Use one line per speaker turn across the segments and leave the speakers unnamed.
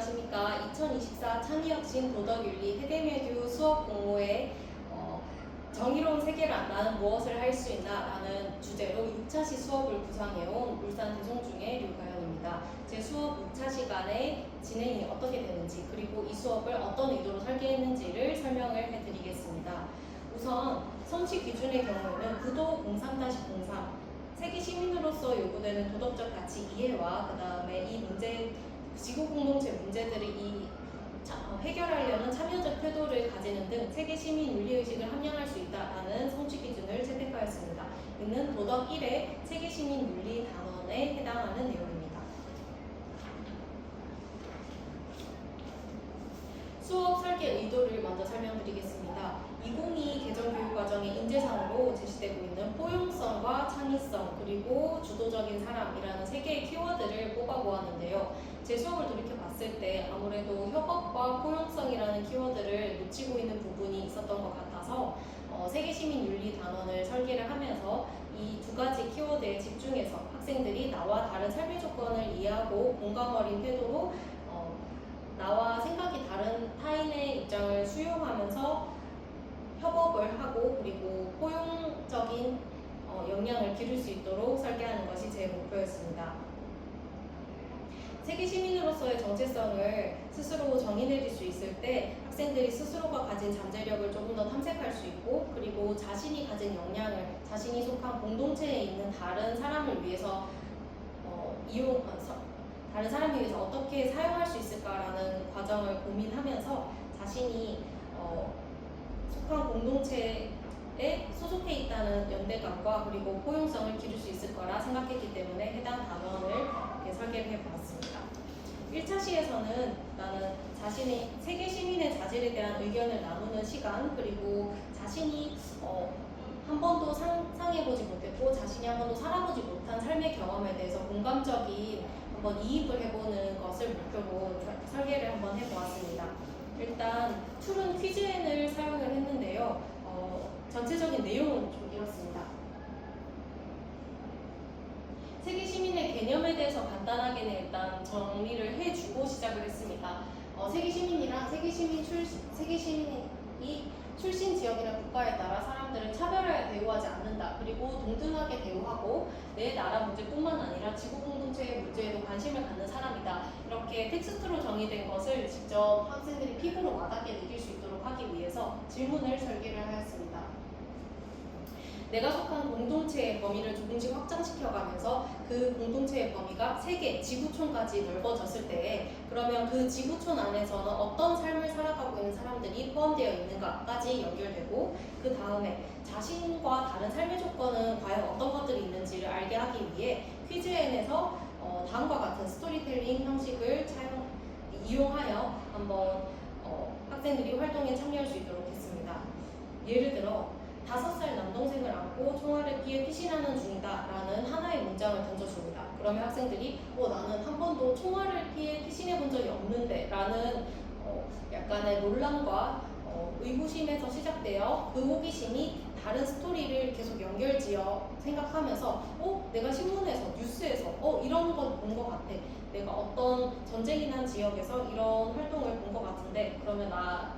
안녕하십니까. 2024 창의혁신 도덕윤리 해대메듀 수업 공모에 정의로운 세계를 나는 무엇을 할 수 있나 라는 주제로 6차시 수업을 구상해온 울산 대성중의 류가연입니다. 제 수업 6차 시간에 진행이 어떻게 되는지 그리고 이 수업을 어떤 의도로 설계했는지를 설명을 해드리겠습니다. 우선 성취 기준의 경우에는 구도 03-03 세계 시민으로서 요구되는 도덕적 가치 이해와 그 다음에 이 문제 지구 공동체 문제들을 해결하려는 참여적 태도를 가지는 등 세계 시민 윤리의식을 함양할 수 있다라는 성취 기준을 채택하였습니다. 이는 도덕 1의 세계 시민 윤리 단원에 해당하는 내용입니다. 수업 설계 의도를 먼저 설명드리겠습니다. 2022 개정교육과정의 인재상으로 제시되고 있는 포용성과 창의성 그리고 주도적인 사람이라는 세 개의 키워드를 뽑아보았는데요. 제 수업을 돌이켜 봤을 때 아무래도 협업과 포용성이라는 키워드를 놓치고 있는 부분이 있었던 것 같아서 세계시민윤리 단원을 설계를 하면서 이 두 가지 키워드에 집중해서 학생들이 나와 다른 삶의 조건을 이해하고 공감 어린 태도로 나와 생각이 다른 타인의 입장을 수용하면서 협업을 하고 그리고 포용적인 역량을 기를 수 있도록 설계하는 것이 제 목표였습니다. 세계 시민으로서의 정체성을 스스로 정의내릴 수 있을 때 학생들이 스스로가 가진 잠재력을 조금 더 탐색할 수 있고 그리고 자신이 가진 역량을 자신이 속한 공동체에 있는 다른 사람을 위해서 다른 사람을 위해서 어떻게 사용할 수 있을까라는 과정을 고민하면서 자신이 속한 공동체에 소속해 있다는 연대감과 그리고 포용성을 기를 수 있을 거라 생각했기 때문에 해당 단원을 이렇게 설계를 해보았습니다. 1차 시에서는 나는 자신의 세계 시민의 자질에 대한 의견을 나누는 시간 그리고 자신이 한 번도 상상해보지 못했고 자신이 한 번도 살아보지 못한 삶의 경험에 대해서 공감적인 한번 이입을 해보는 것을 목표로 설계를 한번 해보았습니다. 일단 툴은 퀴즈앤을 사용을 했는데요. 전체적인 내용은 좀 이렇습니다. 세계 시민의 개념에 대해서 간단하게는 일단 정리를 해주고 시작을 했습니다. 세계 시민이란 세계 시민이 출신 지역이나 국가에 따라 사람들은 차별하여 대우하지 않는다. 그리고 동등하게 대우하고 내 나라 문제뿐만 아니라 지구 공동체의 문제에도 관심을 갖는 사람이다. 이렇게 텍스트로 정의된 것을 직접 학생들이 피부로 와닿게 느낄 수 있도록 하기 위해서 질문을 설계를 하였습니다. 내가 속한 공동체의 범위를 조금씩 확장시켜가면서 그 공동체의 범위가 세계, 지구촌까지 넓어졌을 때 그러면 그 지구촌 안에서는 어떤 삶을 살아가고 있는 사람들이 포함되어 있는가까지 연결되고 그 다음에 자신과 다른 삶의 조건은 과연 어떤 것들이 있는지를 알게 하기 위해 퀴즈앤에서 다음과 같은 스토리텔링 형식을 이용하여 한번 학생들이 활동에 참여할 수 있도록 했습니다. 예를 들어 5살 남동생을 안고 총알을 피해 피신하는 중이다 라는 하나의 문장을 던져줍니다. 그러면 학생들이 나는 한 번도 총알을 피해 피신해 본 적이 없는데 라는 약간의 논란과 의구심에서 시작되어 그 호기심이 다른 스토리를 계속 연결지어 생각하면서 내가 신문에서 뉴스에서 이런 거 본 것 같아. 내가 어떤 전쟁이 난 지역에서 이런 활동을 본 것 같은데 그러면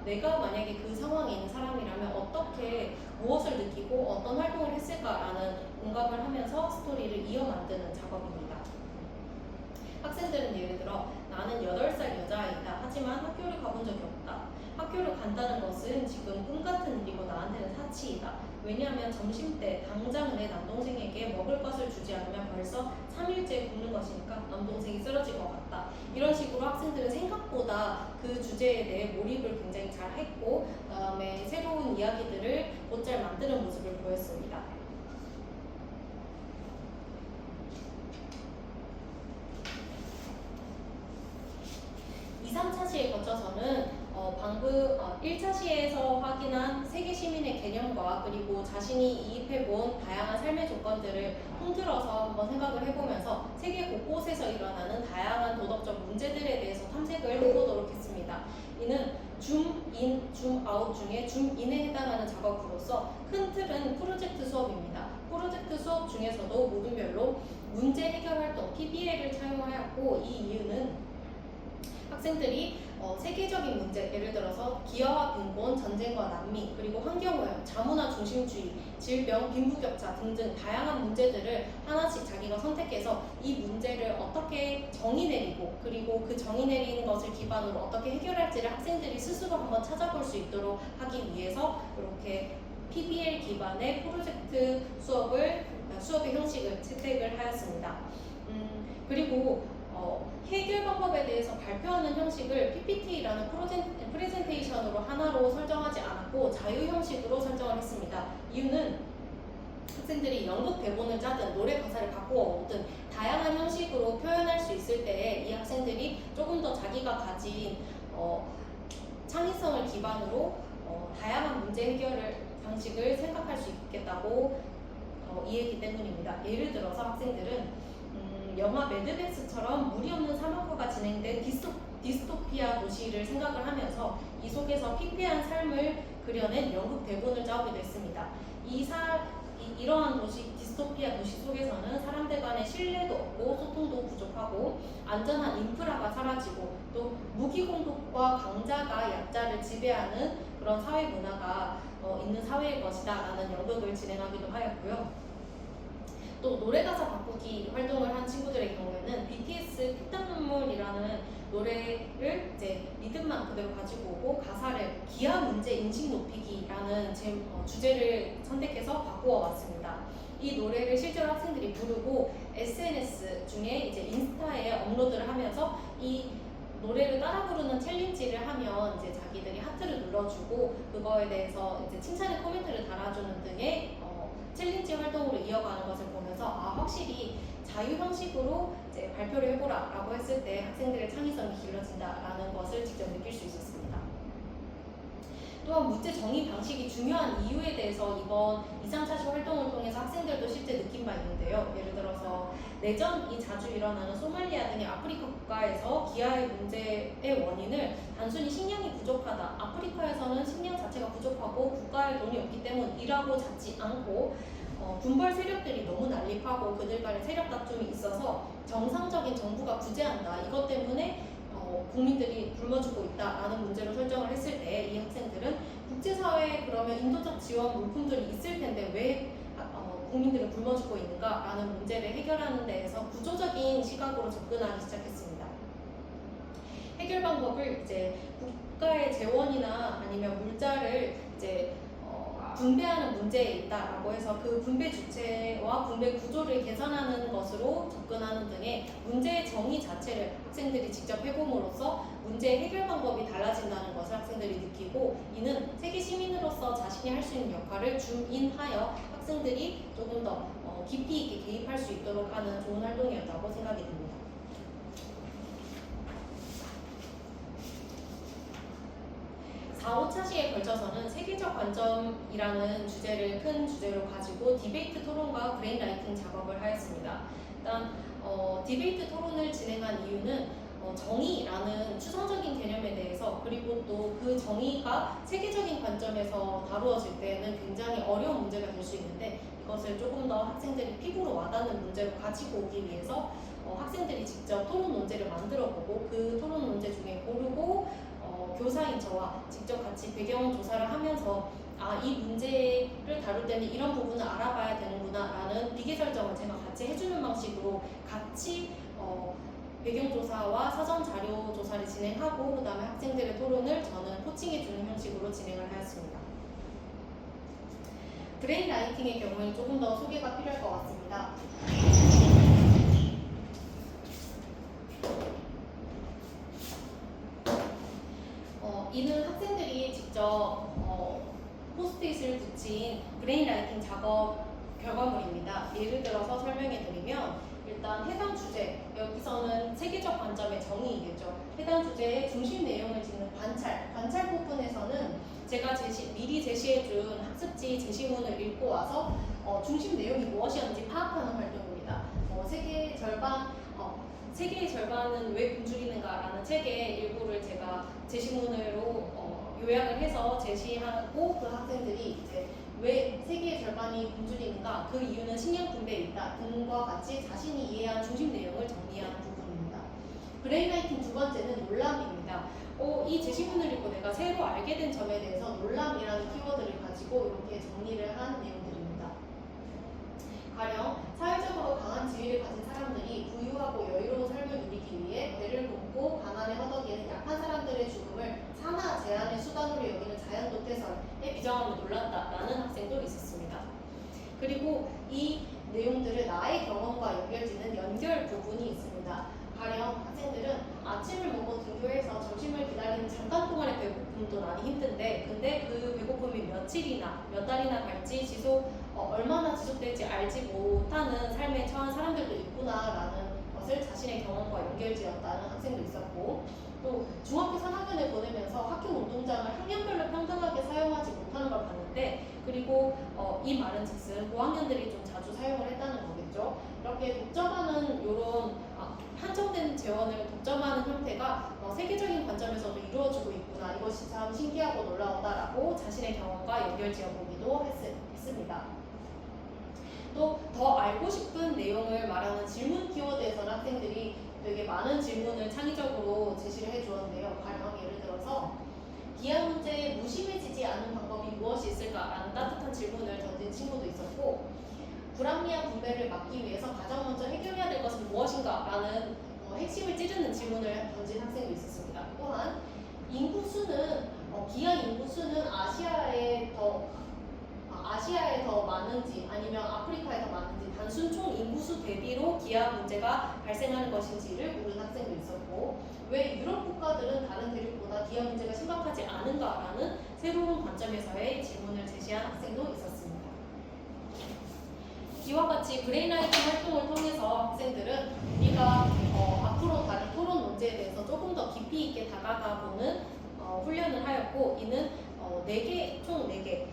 내가 만약에 그 상황에 있는 사람이라면 어떻게 무엇을 느끼고 어떤 활동을 했을까라는 공감을 하면서 스토리를 이어 만드는 작업입니다. 학생들은 예를 들어 나는 8살 여자아이다. 하지만 학교를 가본 적이 없다. 학교를 간다는 것은 지금 꿈 같은 일이고 나한테는 사치이다. 왜냐하면 점심때 당장 내 남동생에게 먹을 것을 주지 않으면 벌써 3일째 굶는 것이니까 남동생이 쓰러질 것 같다. 이런 식으로 학생들은 생각보다 그 주제에 대해 몰입을 굉장히 잘 했고 그다음에 새로운 이야기들을 곧잘 만드는 모습을 보였습니다. 2, 3차 시에 거쳐서는 방금 1차 시에서 확인한 세계 시민의 개념과 그리고 자신이 이입해본 다양한 삶의 조건들을 통틀어서 한번 생각을 해보면서 세계 곳곳에서 일어나는 다양한 도덕적 문제들에 대해서 탐색을 해보도록 했습니다. 이는 줌인, 줌아웃 중에 줌인에 해당하는 작업으로서 큰 틀은 프로젝트 수업입니다. 프로젝트 수업 중에서도 모둠별로 문제 해결 활동 PBL을 차용하였고 이 이유는 학생들이 세계적인 문제, 예를 들어서 기아와 빈곤, 전쟁과 난민, 그리고 환경오염, 자문화 중심주의, 질병, 빈부격차 등등 다양한 문제들을 하나씩 자기가 선택해서 이 문제를 어떻게 정의 내리고 그리고 그 정의 내리는 것을 기반으로 어떻게 해결할지를 학생들이 스스로 한번 찾아볼 수 있도록 하기 위해서 이렇게 PBL 기반의 프로젝트 수업의 형식을 채택을 하였습니다. 그리고 해결 방법에 대해서 발표하는 형식을 PPT라는 프레젠테이션으로 하나로 설정하지 않았고 자유 형식으로 설정을 했습니다. 이유는 학생들이 연극 대본을 짜든 노래 가사를 바꾸어 오든 다양한 형식으로 표현할 수 있을 때에 이 학생들이 조금 더 자기가 가진 창의성을 기반으로 다양한 문제 해결을 방식을 생각할 수 있겠다고 이해했기 때문입니다. 예를 들어서 학생들은 영화 매드맥스처럼 물이 없는 사막화가 진행된 디스토피아 도시를 생각을 하면서 이 속에서 피폐한 삶을 그려낸 연극 대본을 짜오기도 했습니다. 이러한 디스토피아 도시 속에서는 사람들 간의 신뢰도 없고 소통도 부족하고 안전한 인프라가 사라지고 또 무기 공격과 강자가 약자를 지배하는 그런 사회 문화가 있는 사회일 것이다 라는 연극을 진행하기도 하였고요. 또 노래 가사 바꾸기 활동을 한 친구들의 경우에는 BTS 피땀 눈물이라는 노래를 이제 리듬만 그대로 가지고 오고 가사를 기아 문제 인식 높이기라는 주제를 선택해서 바꾸어 왔습니다. 이 노래를 실제로 학생들이 부르고 SNS 중에 이제 인스타에 업로드를 하면서 이 노래를 따라 부르는 챌린지를 하면 이제 자기들이 하트를 눌러주고 그거에 대해서 이제 칭찬의 코멘트를 달아주는 등의 챌린지 활동으로 이어가는 것을 보면서 확실히 자유 형식으로 이제 발표를 해보라 라고 했을 때 학생들의 창의성이 길러진다라는 것을 직접 느낄 수 있었습니다. 또한 문제 정의 방식이 중요한 이유에 대해서 이번 2, 3차시 활동을 통해서 학생들도 실제 느낀 바 있는데요. 예를 들어서 내전이 자주 일어나는 소말리아 등의 아프리카 국가에서 기아의 문제의 원인을 단순히 식량이 부족하다, 아프리카에서는 식량 자체가 부족하고 국가에 돈이 없기 때문이라고 잡지 않고 군벌 세력들이 너무 난립하고 그들 간의 세력 다툼이 있어서 정상적인 정부가 부재한다. 이것 때문에 국민들이 굶어 죽고 있다라는 문제로 설정을 했을 때 이 학생들은 국제사회에 그러면 인도적 지원 물품들이 있을 텐데 왜 국민들은 굶어 죽고 있는가라는 문제를 해결하는 데에서 구조적인 시각으로 접근하기 시작했습니다. 해결 방법을 이제 국가의 재원이나 아니면 물자를 이제 분배하는 문제에 있다라고 해서 그 분배 주체와 분배 구조를 개선하는 것으로 접근하는 등의 문제의 정의 자체를 학생들이 직접 해봄으로써 문제의 해결 방법이 달라진다는 것을 학생들이 느끼고 이는 세계 시민으로서 자신이 할 수 있는 역할을 줌인하여 학생들이 조금 더 깊이 있게 개입할 수 있도록 하는 좋은 활동이었다고 생각이 듭니다. 4, 5차시에 걸쳐서는 세계적 관점이라는 주제를 큰 주제로 가지고 디베이트 토론과 브레인라이팅 작업을 하였습니다. 일단 디베이트 토론을 진행한 이유는 정의라는 추상적인 개념에 대해서 그리고 또 그 정의가 세계적인 관점에서 다루어질 때는 굉장히 어려운 문제가 될 수 있는데 이것을 조금 더 학생들이 피부로 와닿는 문제로 가지고 오기 위해서 학생들이 직접 토론 논제를 만들어보고 그 토론 논제 중에 고르고 교사인 저와 직접 같이 배경 조사를 하면서 이 문제를 다룰 때는 이런 부분을 알아봐야 되는구나 라는 비계 설정을 제가 같이 해주는 방식으로 같이 배경 조사와 사전 자료 조사를 진행하고 그 다음에 학생들의 토론을 저는 코칭해주는 형식으로 진행을 하였습니다. 브레인 라이팅의 경우에 조금 더 소개가 필요할 것 같습니다. 이는 학생들이 직접 포스트잇을 붙인 브레인 라이팅 작업 결과물입니다. 예를 들어서 설명해 드리면 일단 해당 주제, 여기서는 세계적 관점의 정의이겠죠. 해당 주제의 중심 내용을 짓는 관찰 부분에서는 제가 미리 제시해준 학습지 제시문을 읽고 와서 중심 내용이 무엇이었는지 파악하는 활동입니다. 세계의 절반은 왜 굶주리는가라는 책의 일부를 제가 제시문으로 요약을 해서 제시하고 그 학생들이 이제 왜 세계의 절반이 굶주리는가 그 이유는 식량 분배에 있다 등과 같이 자신이 이해한 중심 내용을 정리하는 부분입니다. 브레인라이팅 두 번째는 놀람입니다. 이 제시문을 읽고 내가 새로 알게 된 점에 대해서 놀람이라는 키워드를 가지고 이렇게 정리를 한 내용들입니다. 가령 사회적으로 강한 지위를 가진 사람들이 부유하고 여유로운 삶을 누리기 위해 배를 굽고 가난에 허덕이는 약한 사람들의 죽음을 산하 제한의 수단으로 여기는 자연도태설에 비정함을 놀랐다라는 학생도 있었습니다. 그리고 이 내용들을 나의 경험과 연결짓는 연결 부분이 있습니다. 가령 학생들은 아침을 먹고 등교해서 점심을 기다리는 잠깐 동안의 배고픔도 많이 힘든데 근데 그 배고픔이 며칠이나 몇 달이나 갈지 얼마나 지속될지 알지 못하는 삶에 처한 사람들도 있구나라는 것을 자신의 경험과 연결지었다는 학생도 있었고 또 중학교 3학년을 보내면서 학교 운동장을 학년별로 평등하게 사용하지 못하는 걸 봤는데 그리고 이 말은 즉슨 고학년들이 좀 자주 사용을 했다는 거겠죠. 이렇게 독점하는 이런 한정된 재원을 독점하는 형태가 세계적인 관점에서도 이루어지고 있구나. 이것이 참 신기하고 놀라웠다라고 자신의 경험과 연결지어 보기도 했습니다. 또 더 알고 싶은 내용을 말하는 질문 키워드에서는 학생들이 되게 많은 질문을 창의적으로 제시를 해주었는데요. 가령 예를 들어서 기하 문제에 무심해지지 않는 방법이 무엇이 있을까라는 따뜻한 질문을 던진 친구도 있었고 불합리한 분배를 막기 위해서 가장 먼저 해결해야 될 것은 무엇인가라는 핵심을 찌르는 질문을 던진 학생도 있었습니다. 또한 기하 인구 수는 아시아에 더 많은지 아니면 아프리카에 더 많은지 단순 총 인구수 대비로 기아 문제가 발생하는 것인지를 물은 학생도 있었고 왜 유럽 국가들은 다른 대륙보다 기아 문제가 심각하지 않은가라는 새로운 관점에서의 질문을 제시한 학생도 있었습니다. 이와 같이 브레인라이팅 활동을 통해서 학생들은 우리가 앞으로 다른 토론 문제에 대해서 조금 더 깊이 있게 다가가보는 훈련을 하였고 이는 총 4개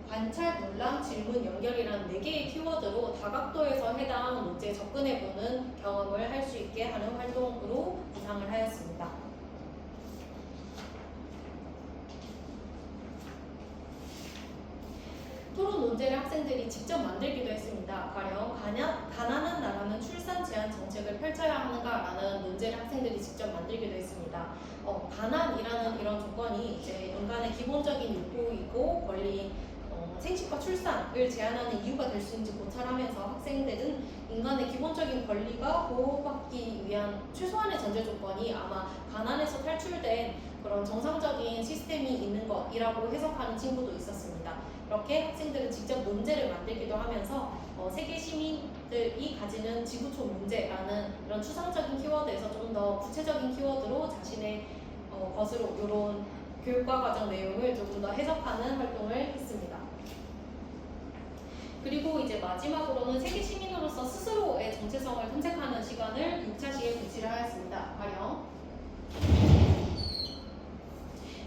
관찰, 놀람, 질문, 연결이라는 4개의 키워드로 다각도에서 해당 문제에 접근해보는 경험을 할 수 있게 하는 활동으로 구상을 하였습니다. 토론 논제를 학생들이 직접 만들기도 했습니다. 가령 가난한 나라는 출산 제한 정책을 펼쳐야 하는가라는 문제를 학생들이 직접 만들기도 했습니다. 가난이라는 이런 조건이 이제 인간의 기본적인 욕구이고 권리인 생식과 출산을 제한하는 이유가 될 수 있는지 고찰하면서 학생들은 인간의 기본적인 권리가 보호받기 위한 최소한의 전제 조건이 아마 가난에서 탈출된 그런 정상적인 시스템이 있는 것이라고 해석하는 친구도 있었습니다. 이렇게 학생들은 직접 문제를 만들기도 하면서 세계 시민들이 가지는 지구촌 문제라는 이런 추상적인 키워드에서 좀 더 구체적인 키워드로 자신의 것으로 이런 교육과 과정 내용을 조금 더 해석하는 활동을 했습니다. 그리고 이제 마지막으로는 세계 시민으로서 스스로의 정체성을 탐색하는 시간을 6차시에 배치를 하였습니다. 가령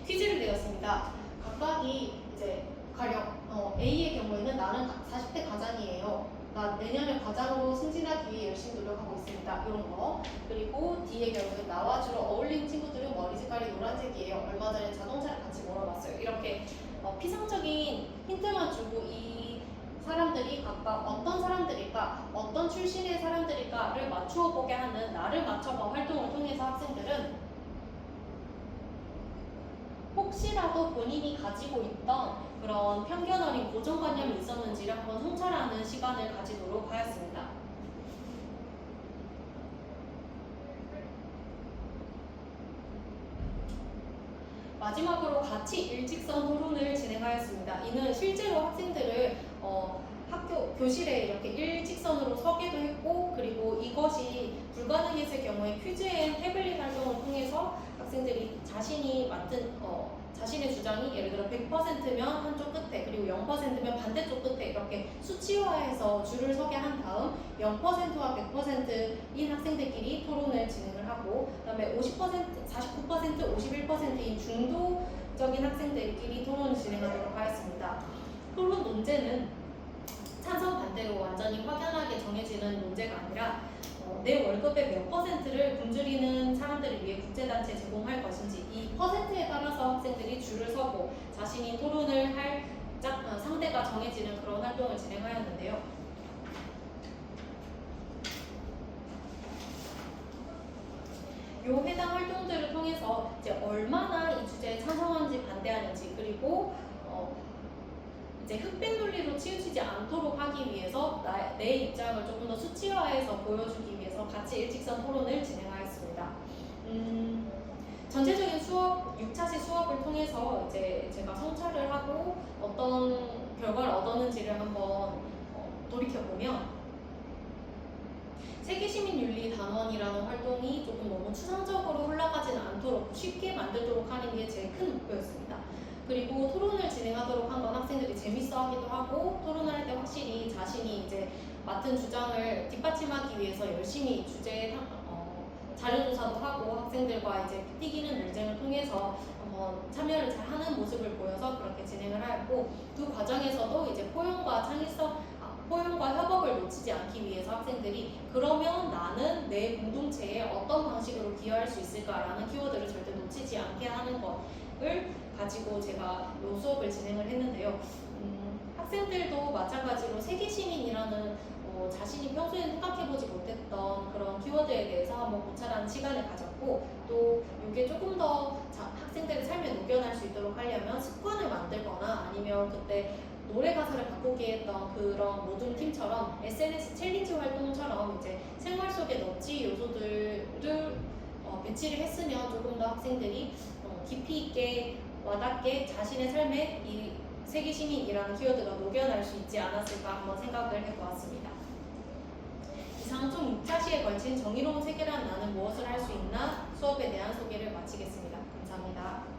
퀴즈를 내었습니다. 각각이 이제 가령 A의 경우에는 나는 40대 가장이에요. 나 내년에 과장으로 승진하기 위해 열심히 노력하고 있습니다. 이런 거. 그리고 D의 경우에 나와 주로 어울리는 친구들은 머리 색깔이 노란색이에요. 얼마 전에 자동차를 같이 몰아봤어요. 이렇게 피상적인 힌트만 주고 이 사람들이 각각 어떤 사람들일까, 어떤 출신의 사람들일까를 맞추어 보게 하는 나를 맞춰봐 활동을 통해서 학생들은 혹시라도 본인이 가지고 있던 그런 편견 어린 고정관념이 있었는지를 한번 성찰하는 시간을 가지도록 하였습니다. 마지막으로 같이 일직선 토론을 진행하였습니다. 이는 실제로 학생들을 교실에 이렇게 일직선으로 서게도 했고 그리고 이것이 불가능했을 경우에 퀴즈 앤 태블릿 활동을 통해서 학생들이 자신이 맡은 자신의 주장이 예를 들어 100%면 한쪽 끝에 그리고 0%면 반대쪽 끝에 이렇게 수치화해서 줄을 서게 한 다음 0%와 100%인 학생들끼리 토론을 진행을 하고 그다음에 50%, 49%, 51%인 중도적인 학생들끼리 토론을 진행하도록 하였습니다. 토론 논제는 찬성 반대로 완전히 확연하게 정해지는 문제가 아니라 내 월급의 몇 퍼센트를 굶주리는 사람들을 위해 국제단체에 제공할 것인지 이 퍼센트에 따라서 학생들이 줄을 서고 자신이 토론을 할 상대가 정해지는 그런 활동을 진행하였는데요. 요 해당 활동들을 통해서 이제 얼마나 이 주제에 찬성하는지 반대하는지 그리고 이제 흑백 논리로 치우치지 않도록 하기 위해서 내 입장을 조금 더 수치화해서 보여주기 위해서 같이 일직선 토론을 진행하였습니다. 전체적인 수업, 6차시 수업을 통해서 이제 제가 성찰을 하고 어떤 결과를 얻었는지를 한번 돌이켜보면 세계시민윤리단원이라는 활동이 조금 너무 추상적으로 흘러가지는 않도록 쉽게 만들도록 하는 게 제일 큰 목표였습니다. 그리고 토론을 진행하도록 한 건 학생들이 재밌어 하기도 하고 토론을 할 때 확실히 자신이 이제 맡은 주장을 뒷받침하기 위해서 열심히 주제에 자료조사도 하고 학생들과 이제 띠기는 논쟁을 통해서 참여를 잘 하는 모습을 보여서 그렇게 진행을 하였고 그 과정에서도 이제 포용과 협업을 놓치지 않기 위해서 학생들이 그러면 나는 내 공동체에 어떤 방식으로 기여할 수 있을까라는 키워드를 절대 놓치지 않게 하는 것을 가지고 제가 이 수업을 진행을 했는데요. 학생들도 마찬가지로 세계시민이라는 자신이 평소에 생각해보지 못했던 그런 키워드에 대해서 한번 고찰하는 시간을 가졌고 또 이게 조금 더 학생들의 삶에 녹여날 수 있도록 하려면 습관을 만들거나 아니면 그때 노래 가사를 바꾸게 했던 그런 모든 팀처럼 SNS 챌린지 활동처럼 이제 생활 속에 넛지 요소들을 배치를 했으면 조금 더 학생들이 깊이 있게 와닿게 자신의 삶에 이 세계시민이라는 키워드가 녹여날 수 있지 않았을까 한번 생각을 해보았습니다. 이상 총 6차시에 걸친 정의로운 세계란 나는 무엇을 할 수 있나 수업에 대한 소개를 마치겠습니다. 감사합니다.